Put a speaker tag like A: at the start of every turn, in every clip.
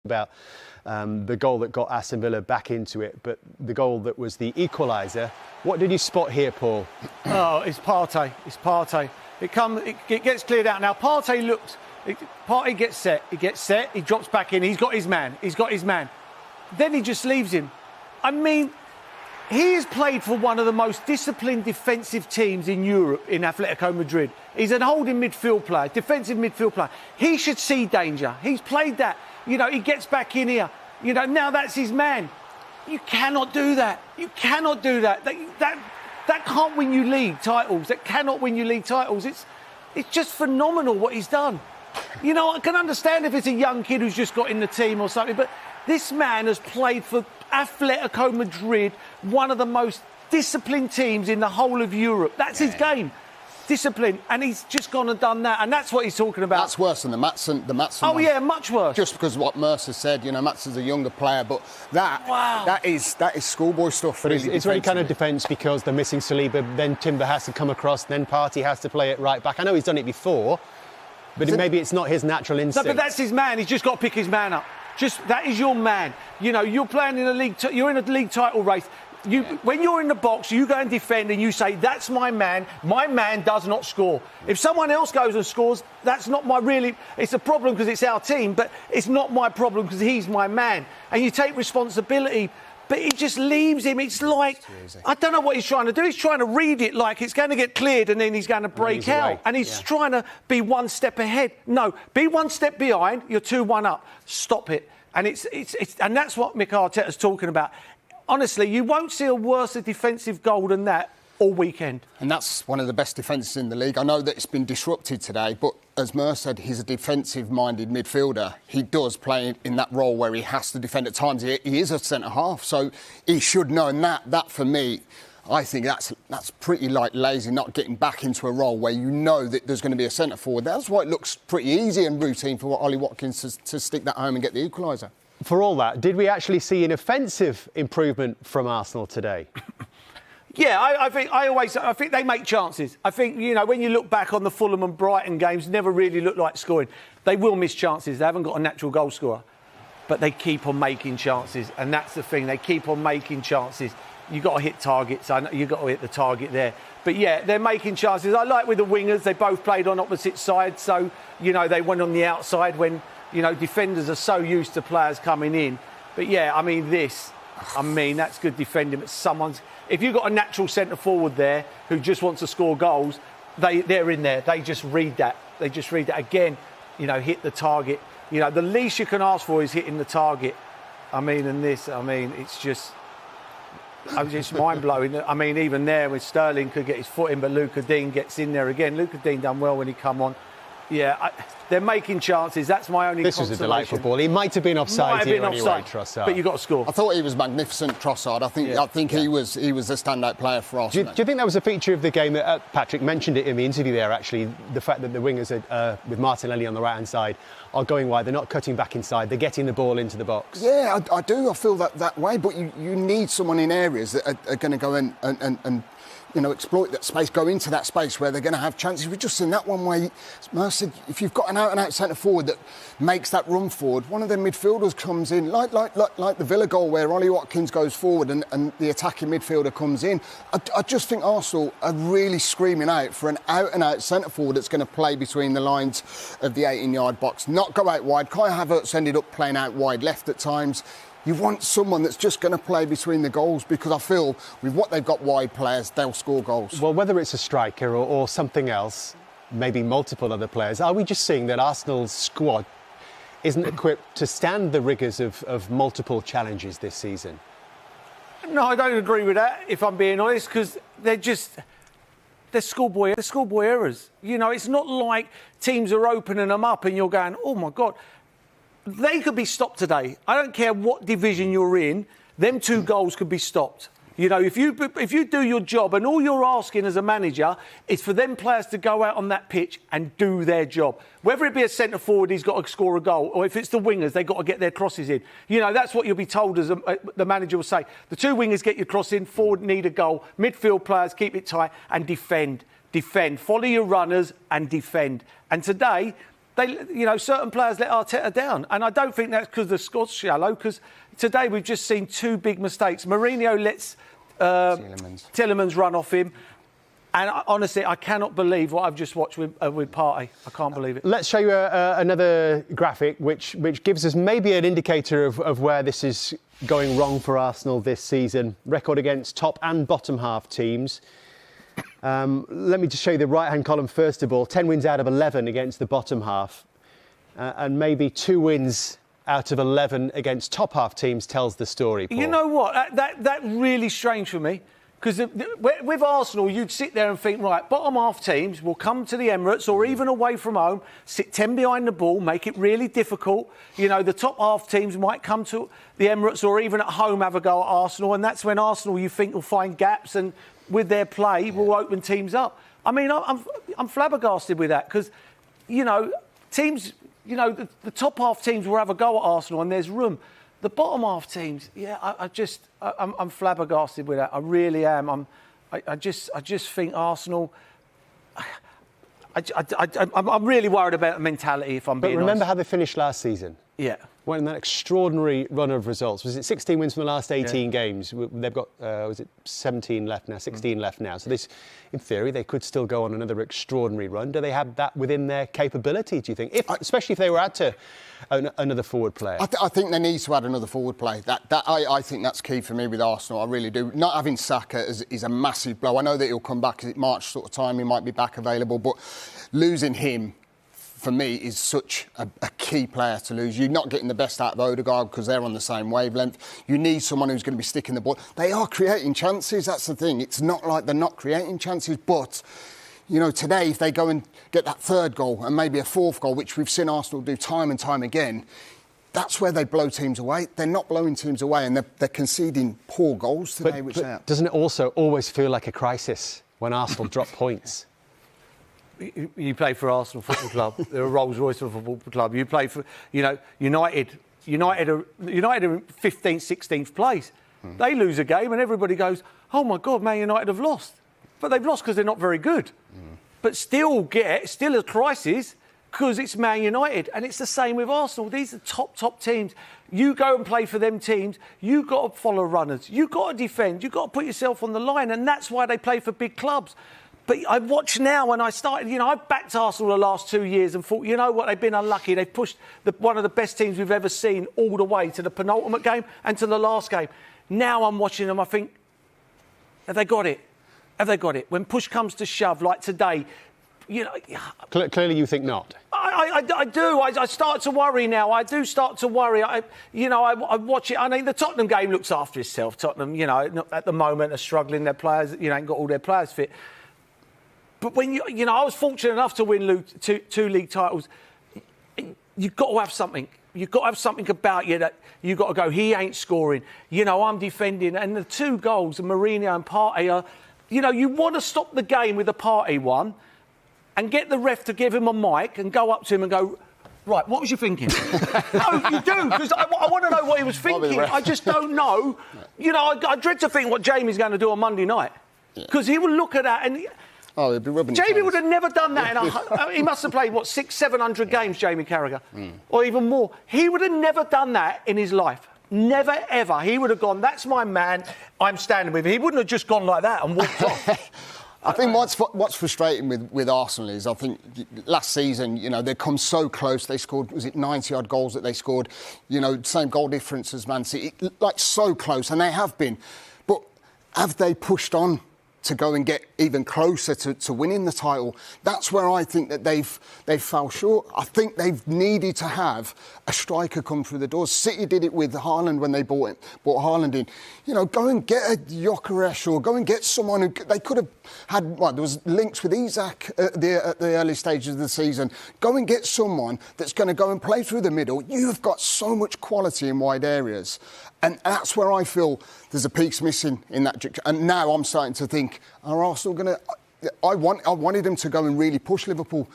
A: about the goal that got Aston Villa back into it, but the goal that was the equaliser. What did you spot here, Paul?
B: Oh, it's Partey. It's Partey. It gets cleared out now. Partey looks. Partey gets set. He gets set. He drops back in. He's got his man. Then he just leaves him. I mean, he has played for one of the most disciplined defensive teams in Europe, in Atletico Madrid. He's an holding midfield player, defensive midfield player. He should see danger. He's played that. You know, he gets back in here. You know, now that's his man. You cannot do that. You cannot do that. That can't win you league titles. That cannot win you league titles. It's just phenomenal what he's done. You know, I can understand if it's a young kid who's just got in the team or something, but this man has played for Atletico Madrid, one of the most disciplined teams in the whole of Europe. That's his game. Discipline, and he's just gone and done that, and that's what he's talking about.
C: That's worse than the Matson
B: Oh
C: one.
B: Yeah, much worse.
C: Just because of what Mercer said, you know, Matson's a younger player, but that is schoolboy stuff.
A: But it's really kind of defence because they're missing Saliba, then Timber has to come across, then Partey has to play it right back. I know he's done it before, but maybe it's not his natural instinct.
B: No, but that's his man. He's just got to pick his man up. That is your man. You know, you're playing in a league. You're in a league title race. When you're in the box, you go and defend and you say, that's my man. My man does not score. If someone else goes and scores, that's not my really... It's a problem because it's our team, but it's not my problem because he's my man. And you take responsibility, but he just leaves him. It's like... I don't know what he's trying to do. He's trying to read it like it's going to get cleared and then he's going to break out. And he's trying to be one step ahead. No, be one step behind. You're 2-1 up. Stop it. And and that's what Mikel Arteta's talking about. Honestly, you won't see a worse defensive goal than that all weekend.
C: And that's one of the best defences in the league. I know that it's been disrupted today, but as Mercer said, he's a defensive-minded midfielder. He does play in that role where he has to defend at times. He is a centre-half, so he should know. And that, for me, I think that's pretty lazy, not getting back into a role where you know that there's going to be a centre-forward. That's why it looks pretty easy and routine for Ollie Watkins to stick that home and get the equaliser.
A: For all that, did we actually see an offensive improvement from Arsenal today?
B: Yeah, I think they make chances. I think, you know, when you look back on the Fulham and Brighton games, never really looked like scoring. They will miss chances. They haven't got a natural goal scorer. But they keep on making chances. And that's the thing. They keep on making chances. You've got to hit targets. I know you've got to hit the target there. But, yeah, they're making chances. I like with the wingers, they both played on opposite sides. So, you know, they went on the outside when... You know, defenders are so used to players coming in. But, yeah, I mean, that's good defending. But if you've got a natural centre-forward there who just wants to score goals, they're in there. They just read that. Again, you know, hit the target. You know, the least you can ask for is hitting the target. It's just mind-blowing. I mean, even there, with Sterling could get his foot in, but Luca Dean gets in there again. Luca Dean done well when he come on. Yeah, they're making chances. That's my only consolation.
A: This was a delightful ball. He might have been offside here anyway, Trossard.
B: But you got to score.
C: I thought he was magnificent, Trossard. I think he was a standout player for Arsenal.
A: Do you think that was a feature of the game that Patrick mentioned it in the interview there, actually, the fact that the wingers, with Martinelli on the right-hand side, are going wide. They're not cutting back inside. They're getting the ball into the box.
C: Yeah, I do. I feel that way. But you need someone in areas that are going to go and you know, exploit that space, go into that space where they're going to have chances. We've just seen that one where Mercer, if you've got an out-and-out centre-forward that makes that run forward, one of their midfielders comes in, like the Villa goal where Ollie Watkins goes forward and the attacking midfielder comes in. I just think Arsenal are really screaming out for an out-and-out centre-forward that's going to play between the lines of the 18-yard box, not go out wide. Kai Havertz ended up playing out wide left at times. You want someone that's just going to play between the goals because I feel with what they've got wide players, they'll score goals.
A: Well, whether it's a striker or something else, maybe multiple other players, are we just seeing that Arsenal's squad isn't equipped to stand the rigours of multiple challenges this season?
B: No, I don't agree with that, if I'm being honest, because they're schoolboy errors. You know, it's not like teams are opening them up and you're going, oh, my God. They could be stopped today. I don't care what division you're in. Them 2 goals could be stopped. You know, if you do your job and all you're asking as a manager is for them players to go out on that pitch and do their job. Whether it be a centre-forward, he's got to score a goal, or if it's the wingers, they've got to get their crosses in. You know, that's what you'll be told as the manager will say. The 2 wingers get your cross in, forward need a goal, midfield players keep it tight and defend. Follow your runners and defend. And today... certain players let Arteta down. And I don't think that's because the squad's shallow, because today we've just seen 2 big mistakes. Mourinho lets Tielemans run off him. And honestly, I cannot believe what I've just watched with Partey. I can't believe it.
A: Let's show you another graphic which gives us maybe an indicator of where this is going wrong for Arsenal this season. Record against top and bottom half teams. Let me just show you the right-hand column first of all. 10 wins out of 11 against the bottom half. And maybe 2 wins out of 11 against top half teams tells the story, Paul.
B: You know what? That's really strange for me. Because with Arsenal, you'd sit there and think, right, bottom half teams will come to the Emirates or even away from home, sit 10 behind the ball, make it really difficult. You know, the top half teams might come to the Emirates or even at home have a go at Arsenal. And that's when Arsenal, you think, will find gaps and with their play will open teams up. I mean, I'm flabbergasted with that because, you know, teams, you know, the top half teams will have a go at Arsenal and there's room. The bottom half teams, I'm flabbergasted with that. I really am. I just think Arsenal. I'm really worried about the mentality. If I'm being honest.
A: But remember how they finished last season?
B: Yeah.
A: Went in that extraordinary run of results. Was it 16 wins from the last 18 games? They've got, 17 left now, 16 left now. So this, in theory, they could still go on another extraordinary run. Do they have that within their capability, do you think? Especially if they were add to another forward player.
C: I think they need to add another forward player. I think that's key for me with Arsenal. I really do. Not having Saka is a massive blow. I know that he'll come back at March sort of time. He might be back available. But losing him, for me, is such a key player to lose. You're not getting the best out of Odegaard because they're on the same wavelength. You need someone who's going to be sticking the ball. They are creating chances, that's the thing. It's not like they're not creating chances, but, you know, today, if they go and get that 3rd goal and maybe a 4th goal, which we've seen Arsenal do time and time again, that's where they blow teams away. They're not blowing teams away and they're conceding poor goals today.
A: But doesn't it also always feel like a crisis when Arsenal drop points?
B: You play for Arsenal Football Club. They're a Rolls-Royce of a football club. You play for, you know, United are 15th, 16th place. They lose a game and everybody goes, oh, my God, Man United have lost. But they've lost because they're not very good. But still a crisis because it's Man United. And it's the same with Arsenal. These are top teams. You go and play for them teams. You've got to follow runners. You've got to defend. You've got to put yourself on the line. And that's why they play for big clubs. But I watch now when I started, you know, I've backed Arsenal the last 2 years and thought, you know what, they've been unlucky. They've pushed one of the best teams we've ever seen all the way to the penultimate game and to the last game. Now I'm watching them, I think, have they got it? Have they got it? When push comes to shove, like today, you know...
A: Clearly you think not.
B: I do. I start to worry now. I do start to worry. I watch it. I mean, the Tottenham game looks after itself. Tottenham, you know, at the moment are struggling. Their players, you know, ain't got all their players fit. But when you know, I was fortunate enough to win two league titles. You've got to have something. You've got to have something about you that you've got to go, he ain't scoring. You know, I'm defending. And the 2 goals, Mourinho and Partey, are, you know, you want to stop the game with the Partey one and get the ref to give him a mic and go up to him and go, right, what was you thinking? No, you do, because I want to know what he was thinking. I just don't know. You know, I dread to think what Jamie's going to do on Monday night. Because he will look at that and...
C: Oh, he'd be rubbing
B: Jamie would have never done that. He must have played, 600-700 games, Jamie Carragher, or even more. He would have never done that in his life. Never, ever. He would have gone, that's my man, I'm standing with him. He wouldn't have just gone like that and walked off.
C: I think what's frustrating with Arsenal is, I think last season, you know, they come so close. They scored, was it 90-odd goals that they scored? You know, same goal difference as Man City. Like, so close, and they have been. But have they pushed on to go and get even closer to winning the title? That's where I think that they've fell short. I think they've needed to have a striker come through the doors. City did it with Haaland when they bought Haaland in. You know, go and get a Gyökeres or go and get someone who they could have had. Well, there was links with Isak at the early stages of the season. Go and get someone that's going to go and play through the middle. You've got so much quality in wide areas. And that's where I feel there's a piece missing in that. And now I'm starting to think, are Arsenal going to... I wanted them to go and really push Liverpool.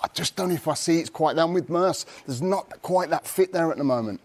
C: I just don't know if I see it's quite down with Merson. There's not quite that fit there at the moment.